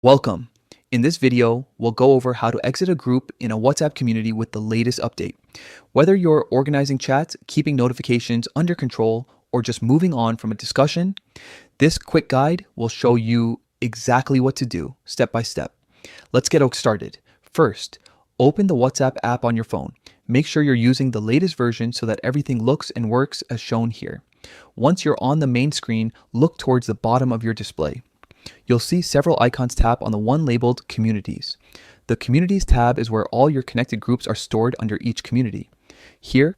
Welcome. In this video, we'll go over how to exit a group in a WhatsApp community with the latest update. Whether you're organizing chats, keeping notifications under control, or just moving on from a discussion, this quick guide will show you exactly what to do, step by step. Let's get started. First, open the WhatsApp app on your phone. Make sure you're using the latest version so that everything looks and works as shown here. Once you're on the main screen, look towards the bottom of your display. You'll see several icons tap on the one labeled Communities. The Communities tab is where all your connected groups are stored under each community. Here,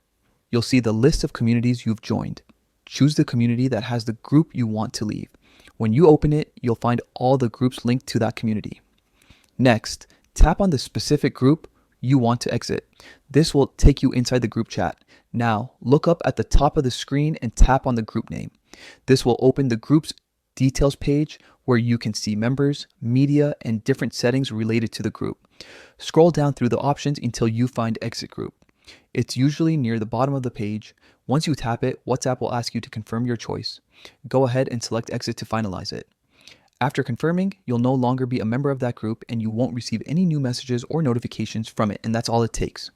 you'll see the list of communities you've joined. Choose the community that has the group you want to leave. When you open it, you'll find all the groups linked to that community. Next, tap on the specific group you want to exit. This will take you inside the group chat. Now, look up at the top of the screen and tap on the group name. This will open the group's details page where you can see members, media, and different settings related to the group. Scroll down through the options until you find Exit Group. It's usually near the bottom of the page. Once you tap it, WhatsApp will ask you to confirm your choice. Go ahead and select Exit to finalize it. After confirming, you'll no longer be a member of that group and you won't receive any new messages or notifications from it, and that's all it takes.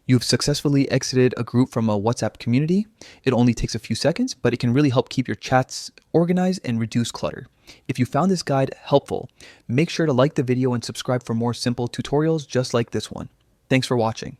You've successfully exited a group from a WhatsApp community. It only takes a few seconds, but it can really help keep your chats organized and reduce clutter. If you found this guide helpful, make sure to like the video and subscribe for more simple tutorials just like this one. Thanks for watching.